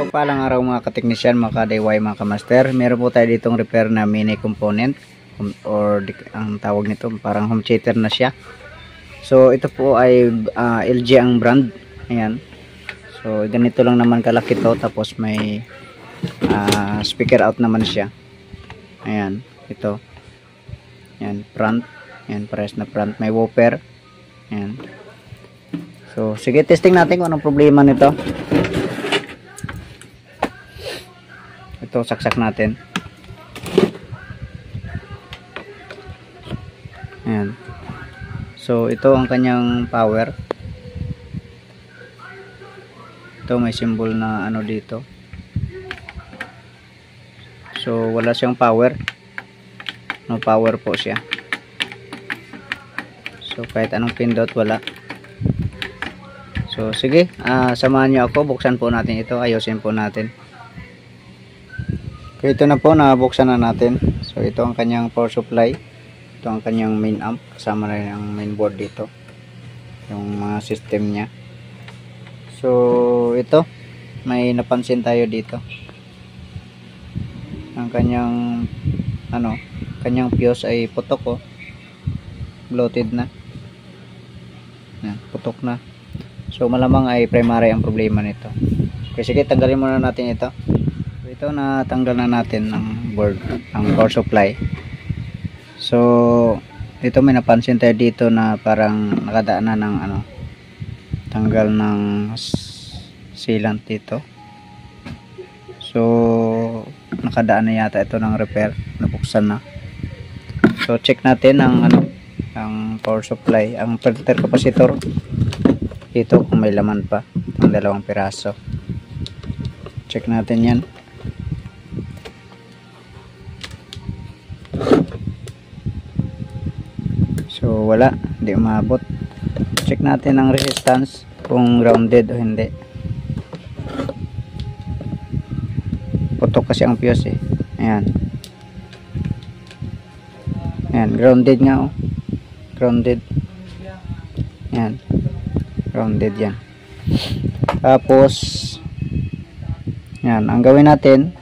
Palang araw mga kateknisyan, mga ka-DIY, mga ka-master. Meron po tayo ditong repair na mini component or ang tawag nito parang home theater na siya. So ito po ay LG ang brand. Ayan. So ganito lang naman kalaki to, tapos may speaker out naman siya. Ayan, ito. Ayan, front. Ayan, pares na front. May woofer. Ayan. So sige, testing natin kung anong problema nito. Ito, saksak natin. Ayan. So ito ang kanyang power. Ito may symbol na ano dito. So wala siyang power. No power po siya. So kahit anong pindot wala. So sige, samahan niyo ako, buksan po natin ito, ayusin po natin. Okay, ito na po, nabuksan na natin. So ito ang kanyang power supply. Ito ang kanyang main amp, kasama na yung main board dito, yung mga system niya. So ito, may napansin tayo dito. Ang kanyang kanyang fuse ay putok, oh. Bloated na. Yan, putok na. So malamang ay primary ang problema nito. Okay, sige, tanggalin muna natin ito. Ito, natanggal na natin ang board, ang power supply. So ito, may napansin tayo dito na parang nakadaan na ng tanggal ng sealant dito. So nakadaan na yata ito ng repair, nabuksan na. So check natin ang ang power supply, ang filter capacitor dito kung may laman pa, ang 2 piraso. Check natin yan. So wala, hindi umabot. Check natin ang resistance kung grounded o hindi. Putok kasi ang fuse, eh. Ayan. Ayan, grounded nga, oh. Grounded. Ayan. Grounded yan. Tapos ayan, ang gawin natin,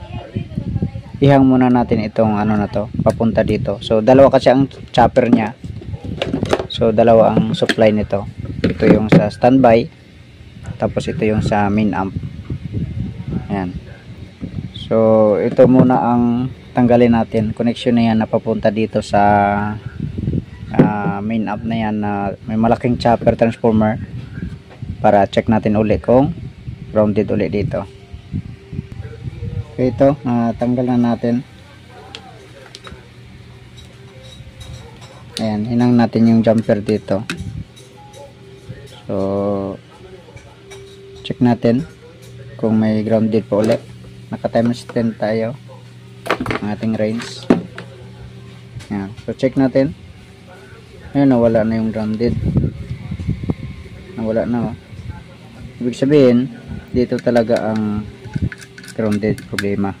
ihang muna natin itong na to, papunta dito. So dalawa kasi ang chopper niya. So dalawa ang supply nito. Ito yung sa standby, tapos ito yung sa main amp. Ayan. So ito muna ang tanggalin natin. Connection na yan na papunta dito sa main amp na yan, na may malaking chopper transformer, para check natin uli kung grounded uli dito. Okay, ito, tanggal na natin. Ayan, hinang natin yung jumper dito. So check natin kung may grounded po ulit. Naka times 10 tayo ang ating range. Ayan, so check natin. Ayan, nawala na yung grounded. Nawala na, oh. Ibig sabihin dito talaga ang grounded problema.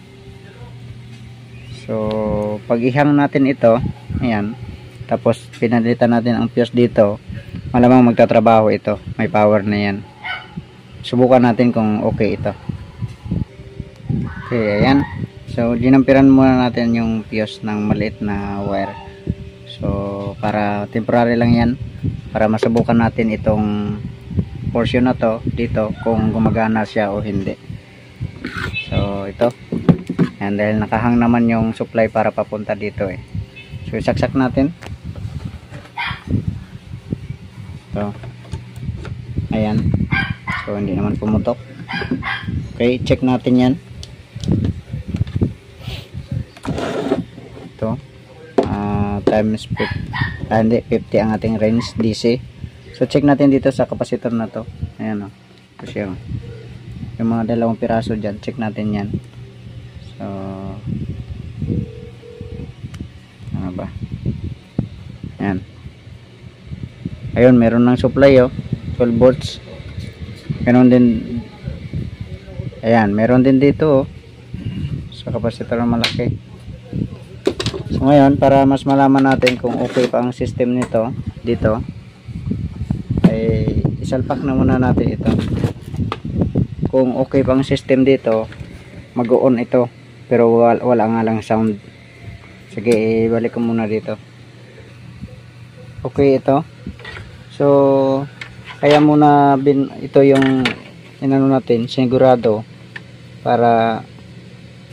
So pag ihang natin ito, ayan, tapos pinalitan natin ang fuse dito, malamang magtatrabaho ito, may power na yan. Subukan natin kung okay ito. Okay, ayan. So ginampiran muna natin yung fuse ng maliit na wire. So para temporary lang yan, para masubukan natin itong portion na to dito kung gumagana siya o hindi. So ito, and dahil nakahang naman yung supply para papunta dito, eh. So isaksak natin. So ayan, so hindi naman pumutok. Okay, check natin yan. Ito, times 50, hindi, 50 ang ating range DC. So check natin dito sa capacitor na to. Ayan, oh. Ito siya, oh. Yung mga 2 piraso dyan, check natin yan. So ano ba, ayan, ayun, meron ng supply, oh, 12 volts. Meron din, ayan, meron din dito, oh, sa capacitor na malaki. So ngayon, para mas malaman natin kung okay pa ang system nito dito, ay isalpak na muna natin ito. Kung okay pang system dito, mag-on ito, pero wala nga lang sound. Sige, ibalik ko muna dito. Okay, ito. So kaya muna ito yung inano natin, sigurado, para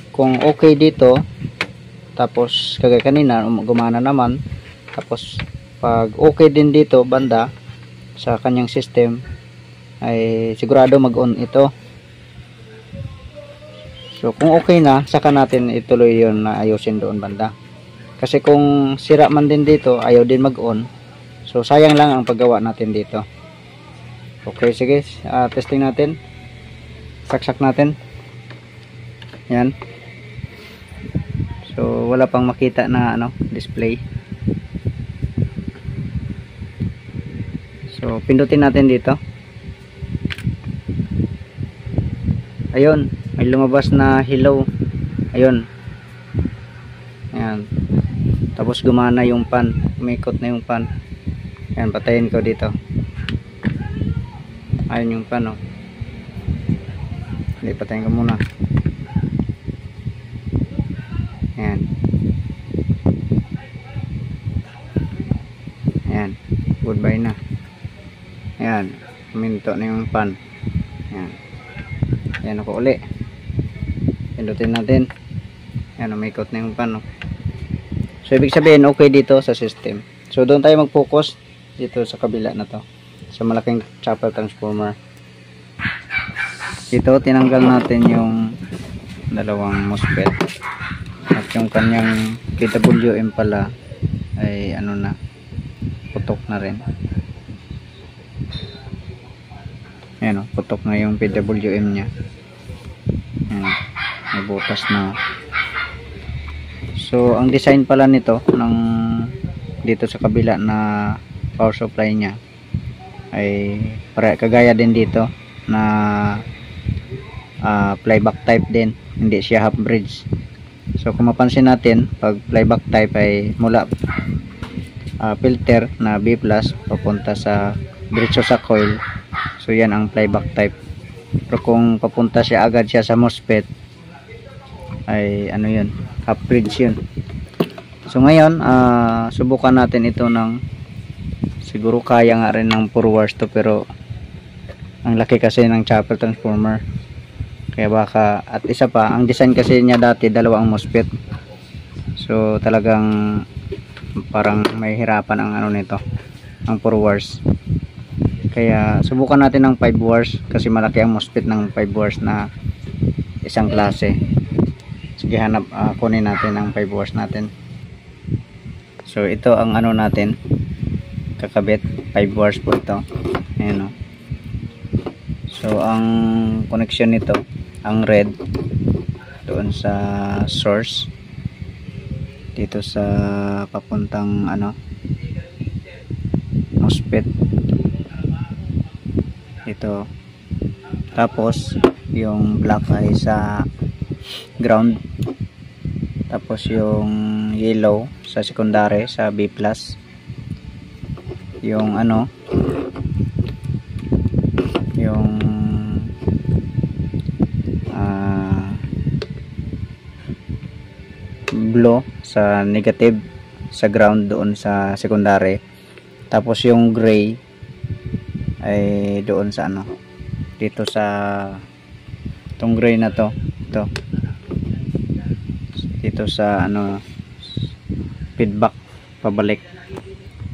kung okay dito, tapos kagaya kanina gumana naman, tapos pag okay din dito banda sa kanyang system, ay sigurado mag-on ito. So kung okay na, saka natin ituloy yon na ayusin doon banda. Kasi kung sira man din dito, ayaw din mag-on, so sayang lang ang paggawa natin dito. Okay, sige, testing natin, saksak natin. Yan. So wala pang makita na display. So pindutin natin dito. Ayun, may lumabas na hello. Ayun. Ayan. Tapos gumana yung pan, umikot na yung pan. Ayan, patayin ko dito. Ayun yung pan, oh. Hindi, patayin ko muna. Ayan. Ayan, goodbye na. Ayan, minto na yung pan. Ayan. Ayan ako uli. Pindutin natin. Ayan, umikot na yung pan, oh. So ibig sabihin okay dito sa system. So doon tayo mag-focus dito sa kabila na to, sa malaking chopper transformer. Dito tinanggal natin yung dalawang MOSFET at yung kanyang PWM pala ay na, putok na rin. Ayan, putok na yung PWM nya. Ayan, may butas na. So ang design pala nito ng dito sa kabila na power supply nya ay kagaya din dito na playback type din, hindi siya half bridge. So kung mapansin natin, pag playback type ay mula filter na B+ papunta sa diretso sa coil, so yan ang playback type. Pero kung papunta siya agad siya sa MOSFET ay yun, half bridge yun. So ngayon subukan natin ito ng, siguro kaya nga rin ng 4 wires to, pero ang laki kasi ng chopper transformer, kaya baka, at isa pa, ang design kasi niya dati dalawang MOSFET, so talagang parang may hirapan ang nito, ang 4 wires. Kaya subukan natin ng 5 wires kasi malaki ang MOSFET ng 5 wires na isang klase. Sige, kunin natin ang 5 wires natin. So ito ang natin kakabit, 5 wires po ito. Ayan, oh. So ang connection nito, ang red doon sa source, dito sa papuntang MOSFET ito. Tapos yung black ay sa ground, tapos yung yellow sa secondary sa B+, yung yung blue sa negative, sa ground doon sa secondary. Tapos yung gray ay doon sa dito sa itong gray na to, dito sa feedback pabalik.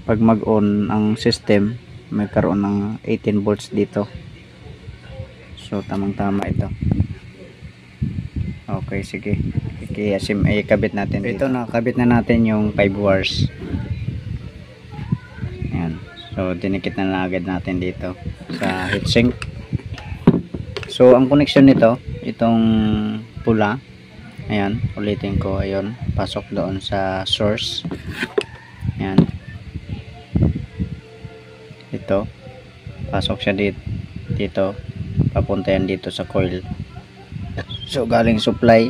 Pag mag-on ang system, may karoon ng 18 volts dito. So tamang tama ito. Okay, sige. Ikabit natin dito. Ito, nakabit na natin yung 5 wires. Ayan. So dinikit na agad natin dito sa heatsink. So ang connection nito, itong pula, ayan, ulitin ko, ayun, pasok doon sa source. Ayan. Ito, pasok siya dito, papunta yan dito sa coil. So galing supply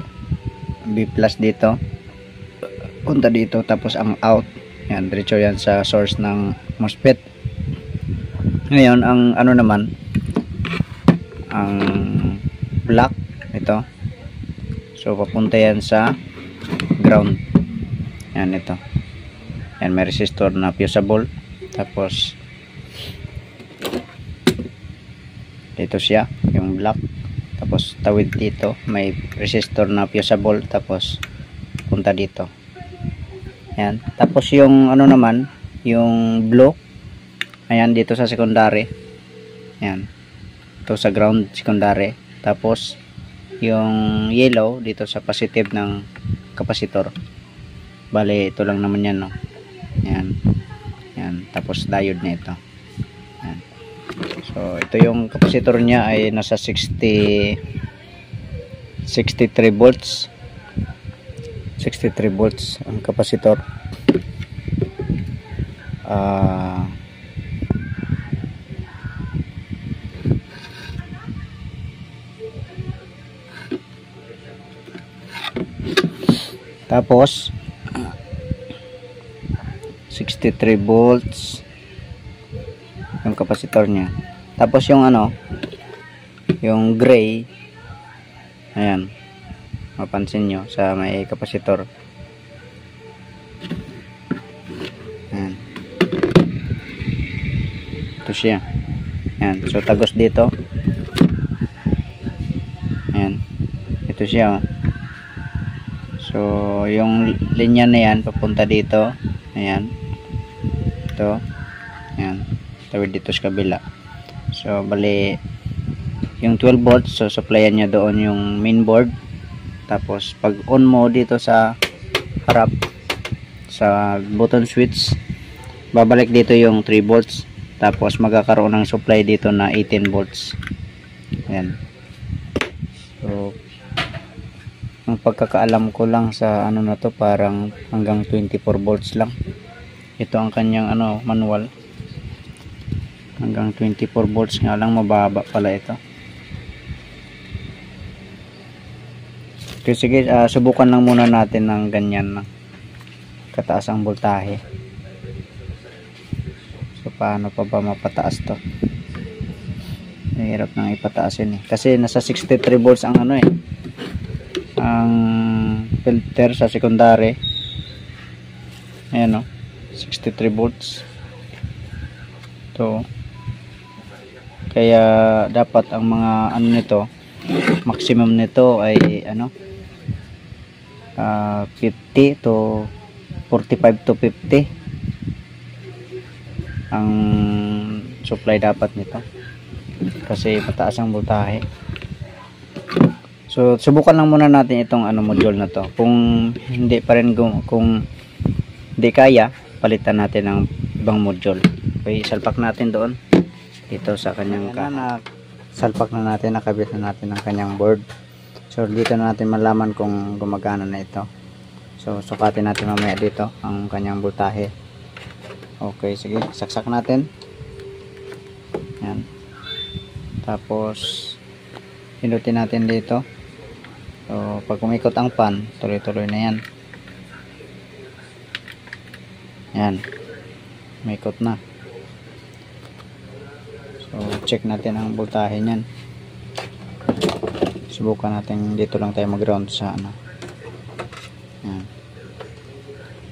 B+ dito, punta dito, tapos ang out, yan, diretso yan sa source ng MOSFET. Ngayon ang naman, ang black ito, So papunta yan sa ground. Yan, ito. Yan, may resistor na fusible. Tapos dito siya, yung black. Tapos tawid dito, may resistor na fusible. Tapos punta dito. Yan. Tapos yung ano naman, yung blue, ayan, dito sa secondary. Yan. Ito sa ground secondary. Tapos yung yellow dito sa positive ng capacitor. Bale, ito lang naman yan, no. Yan. Yan. Tapos diode na ito. Yan. So, ito yung capacitor niya ay nasa 63 volts. 63 volts ang capacitor. Tapos 63 volts yung capacitor niya. Tapos yung ano, yung gray, ayan, mapansin nyo sa may capacitor. Ayan, ito siya. Ayan, so tagos dito. Ayan, ito siya. So yung linya na yan papunta dito. Ayan, ito. Ayan, tawid dito sa kabila. So bali yung 12 volts, so supplyan niya doon yung main board. Tapos pag on mo dito sa harap sa button switch, babalik dito yung 3 volts. Tapos magkakaroon ng supply dito na 18 volts. Ayan. So ang pagkakaalam ko lang sa ano na to, parang hanggang 24 volts lang. Ito ang kanyang ano, manual. Hanggang 24 volts nga lang, mababa pala ito. Okay, sige, subukan lang muna natin ng ganyan na kataas ang voltahe. So paano pa ba mapataas to? Mahirap nang ipataas yun eh. Kasi nasa 63 volts ang ano eh, ang filter sa secondary. Ayan o, 63 volts to. Kaya dapat ang mga ano nito, maximum nito ay ano, 50 to 45 to 50 ang supply dapat nito, kasi mataas ang voltahe. So subukan lang muna natin itong ano, module na to. Kung hindi pa rin, kung hindi kaya, palitan natin ng ibang module. Okay, salpak natin doon dito sa kanyang salpak na natin, nakabit na natin ang kanyang board. So dito na natin malaman kung gumagana na ito. So sukatin natin mamaya dito ang kanyang voltahe. Okay, sige, saksak natin. Yan. Tapos pinutin natin dito. So pag umikot ang fan, tuloy-tuloy na yan. Yan, umikot na. So check natin ang voltahe niyan. Subukan natin, dito lang tayo mag-ground sa ano. Yan.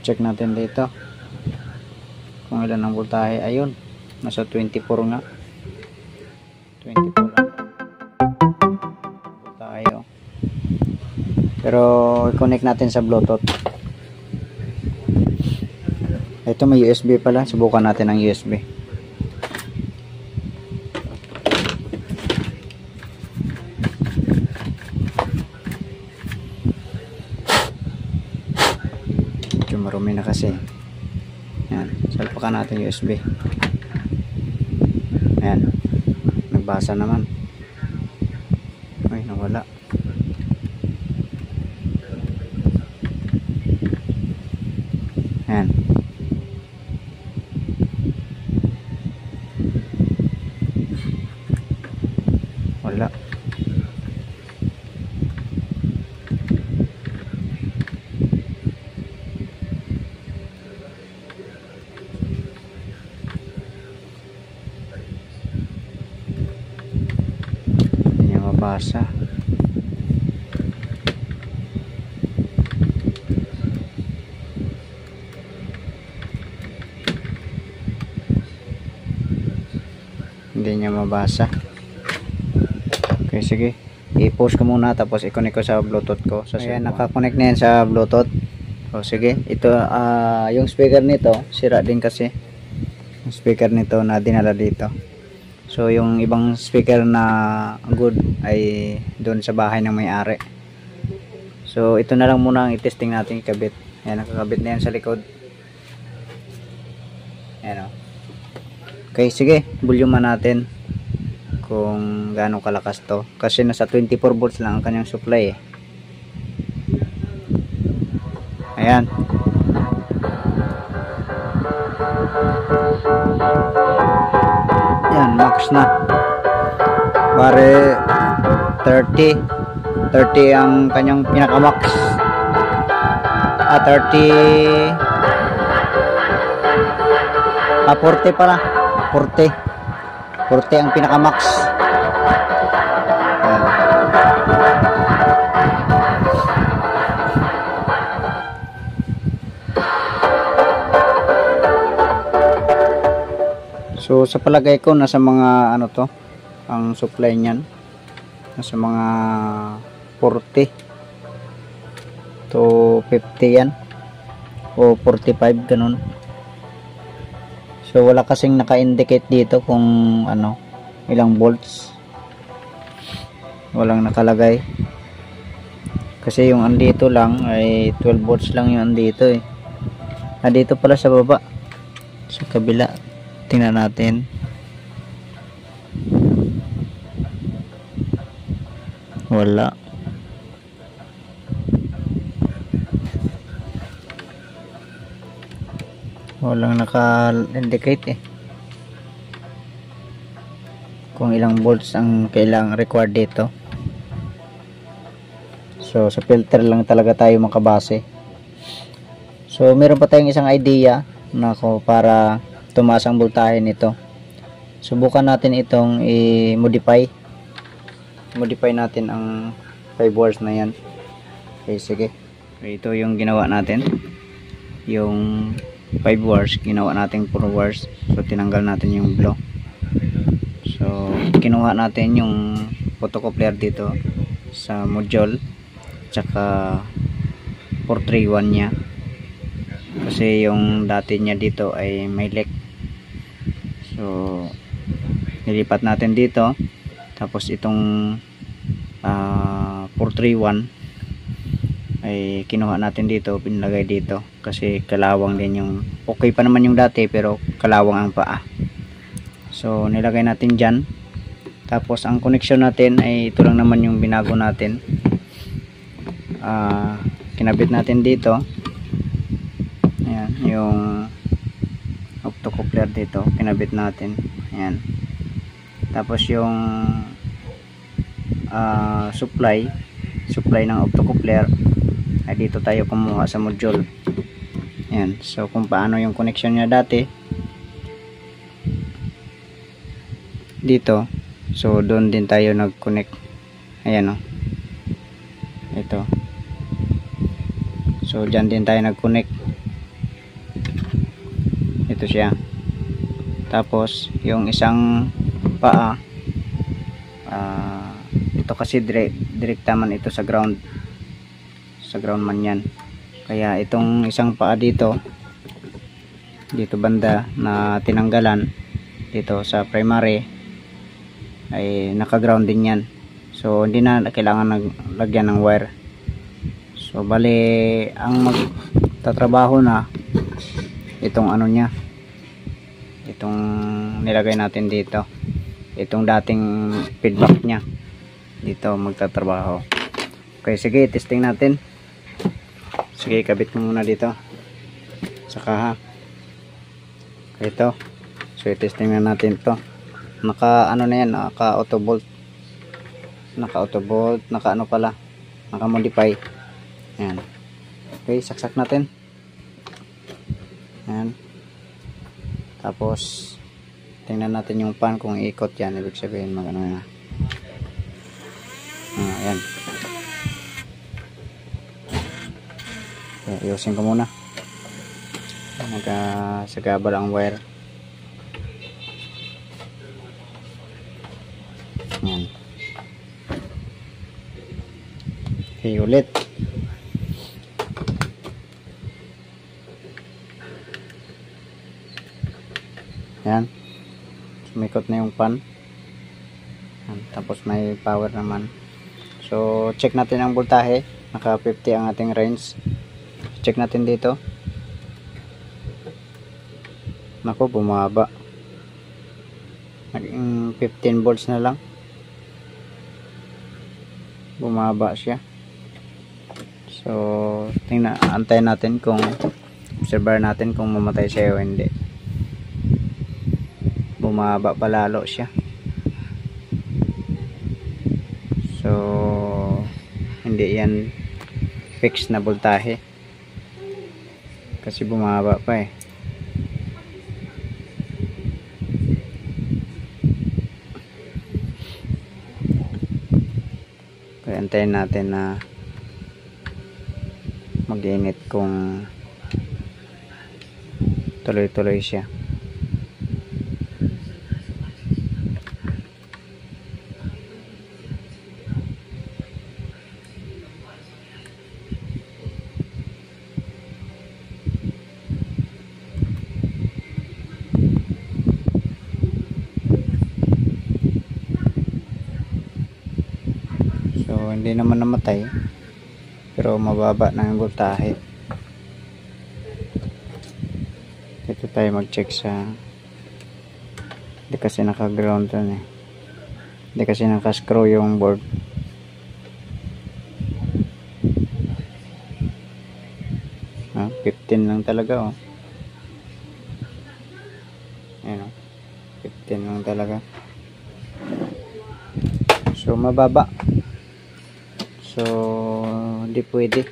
Check natin dito kung ilan ang voltahe. Ayun, nasa 24 nga. 24 lang voltahe, oh. Pero i-connect natin sa Bluetooth. Ito may USB pala, subukan natin ang USB. Medyo marumi na kasi. Yan, salpakan natin USB. Ayan, nagbasa naman. Ay, nawala. Ayan. Wala. Hindi niya mabasa. niya mabasa. Okay, sige. I-post ko muna tapos i-connect ko sa Bluetooth ko. So, ayan, naka-connect na yan sa Bluetooth. So, sige. Ito, yung speaker nito, sira din kasi. Yung speaker nito na dinala dito. So, yung ibang speaker na good ay doon sa bahay ng may-ari. So, ito na lang muna ang i-testing natin ikabit. Ayan, nakakabit na yan sa likod. Ayan o. Okay, sige. Volume natin kung gaano kalakas to. Kasi nasa 24 volts lang ang kanyang supply eh. Ayan. Ayan, max na. Bare 30 ang kanyang pinaka-max. 30 40 pala. 40 ang pinaka-max. So sa palagay ko nasa mga ano to ang supply niyan, nasa mga 40 to 50 yan o 45 ganun. So wala kasing naka-indicate dito kung ano ilang volts, walang nakalagay kasi yung andito lang ay 12 volts lang yung andito eh. Dito pala sa baba sa kabila, tingnan natin. Wala. Walang naka-indicate eh kung ilang volts ang kailangang required dito. So sa filter lang talaga tayo makabase. So meron pa tayong isang idea na para tumaas ang voltahe nito. Subukan natin itong i-modify natin ang 5 wires na yan. Okay, sige. Ito yung ginawa natin, yung 5 wires ginawa natin 4 wires. So tinanggal natin yung blow. So kinuha natin yung photocoupler dito sa module tsaka 431 nya kasi yung dati niya dito ay may leak. So nilipat natin dito, tapos itong 431 ay kinuha natin dito, pinlagay dito kasi kalawang din yung, okay pa naman yung dati pero kalawang ang paa. So nilagay natin dyan, tapos ang connection natin ay ito lang naman yung binago natin. Kinabit natin dito. Ayan, yung optocoupler dito kinabit natin. Ayan. Tapos yung supply ng optocoupler ay dito tayo kumuha sa module. Ayan. So kung paano yung connection niya dati dito, so doon din tayo nag-connect. Ayan o. Ito. So dyan din tayo nag-connect. Ito siya. Tapos yung isang paa, ito kasi direct man ito sa ground man yan. Kaya itong isang paa dito banda na tinanggalan dito sa primary ay naka-ground din yan. So hindi na kailangan naglagyan ng wire. So bali ang magtatrabaho na itong ano niya, itong nilagay natin dito, itong dating feedback niya dito magtatrabaho. Okay, sige, testing natin. Sige, kabit ko muna dito sa kaha. Ito. So i-testing na natin to. Naka ano na yan, naka auto bolt, naka ano pala, naka modify. Ayan. Okay, saksak natin. Ayan. Tapos tingnan natin yung pan kung ikot yan, ibig sabihin magano na. Ayan. Okay, ayusin ko muna. Nagkasagabal ang wire. Yan. Okay, ulit. Yan. Sumikot na yung pan. Yan. Tapos may power naman. So, check natin ang voltahe. Naka 50 ang ating range. Check natin dito. Naku, bumaba. Naging 15 volts na lang. Bumaba siya. So, antayin natin kung observe natin kung mamatay siya o hindi. Bumaba pa lalo siya. So, hindi yan fixed na voltahe. Kasi bumaba pa eh. Kaya antayin natin na mag-init kung tuloy-tuloy siya. So hindi naman namatay, pero mababa na ang voltahe. Dito tayo mag-check sa, hindi kasi naka-ground dun eh. Hindi kasi naka-screw yung board. Ah, 15 lang talaga oh. Ayan oh. 15 lang talaga. So mababa. So hindi pwede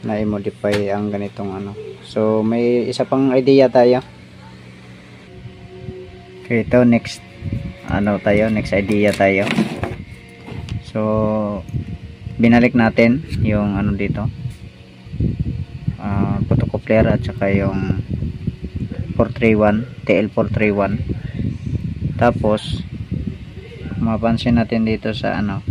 na i-modify ang ganitong ano. So may isa pang idea tayo. Okay, ito next idea tayo. So binalik natin yung ano dito, photocoupler at saka yung 431 TL431. Tapos mapansin natin dito sa ano,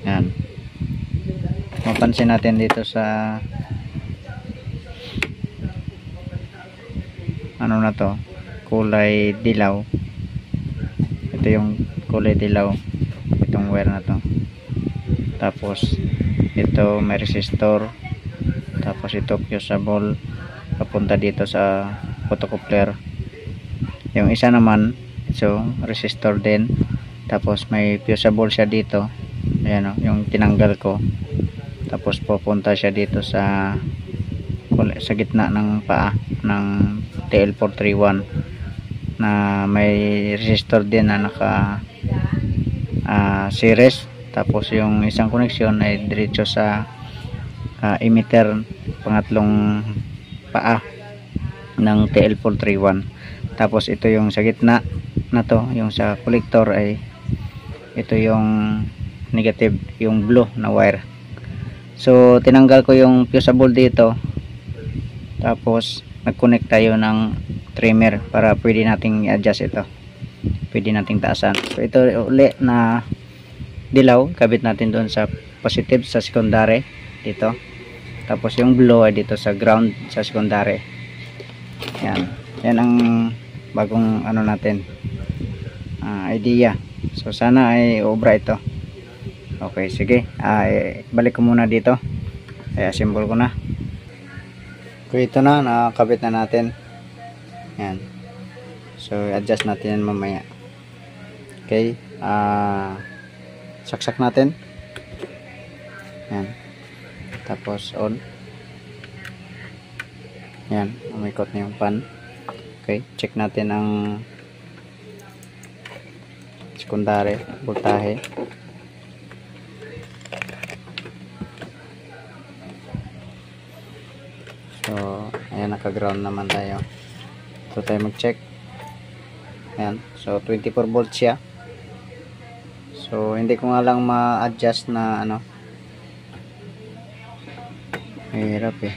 yan, mapansin natin dito sa ano na to, kulay dilaw. Ito yung kulay dilaw, itong wire na to. Tapos ito may resistor, tapos ito fusible papunta dito sa photocoupler. Yung isa naman, so resistor din, tapos may fusible siya dito. Ayan o, yung tinanggal ko. Tapos pupunta siya dito sa gitna ng paa ng TL431 na may resistor din na naka series. Tapos yung isang koneksyon ay diretso sa emitter, pangatlong paa ng TL431. Tapos ito yung sa gitna na to, yung sa collector, ay ito yung negative, yung blue na wire. So tinanggal ko yung fusible dito, tapos nag-connect tayo ng trimmer para pwede nating i-adjust ito, pwede nating taasan. So ito uli na dilaw, kabit natin doon sa positive sa secondary dito, tapos yung blue ay dito sa ground sa secondary. Yan ang bagong ano natin, idea. So sana ay obra ito. Okay, sige, balik ko muna dito, ay assemble ko na. Okay, ito na, nakakabit na natin. Yan, so adjust natin yan mamaya. Okay, saksak natin. Yan, tapos on. Yan, umikot na yung pan. Okay, check natin ang secondary voltahe. So ayan, naka ground naman tayo. So tayo mag check. Ayan. So 24 volts siya. So hindi ko nga lang ma-adjust na ano. Mahirap eh.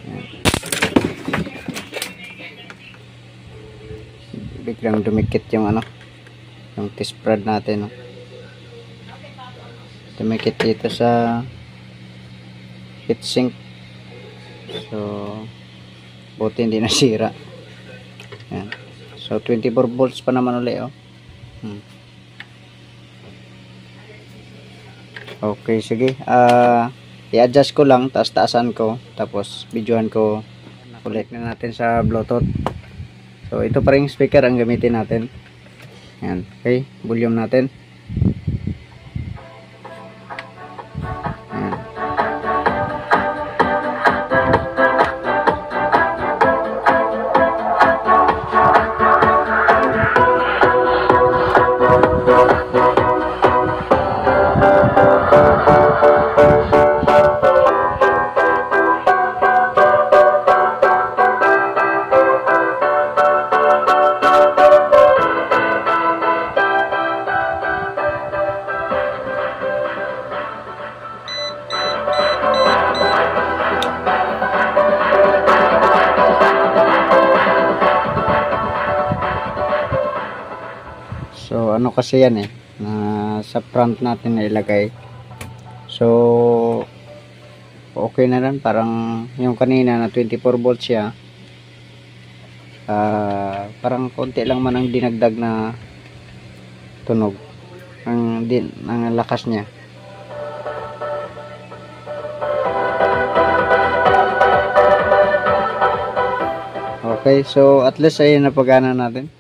Ayan. Biglang dumikit yung ano, yung test prod natin, no? Dumikit dito sa heatsink. So buti hindi nasira. Ayan. So 24 volts pa naman ulit, oh. Okay, sige. I-adjust ko lang, taas-taasan ko, tapos videohan ko ulit na natin sa Bluetooth. So ito pa ring speaker ang gamitin natin. Ayan. Okay, volume natin. Ayan. So ano kasi yan eh, na sa front natin na ilagay. So okay na rin, parang yung kanina na 24 volts siya. Parang konti lang man ang dinagdag na tunog ang lakas niya. Okay, so at least ay napagana natin.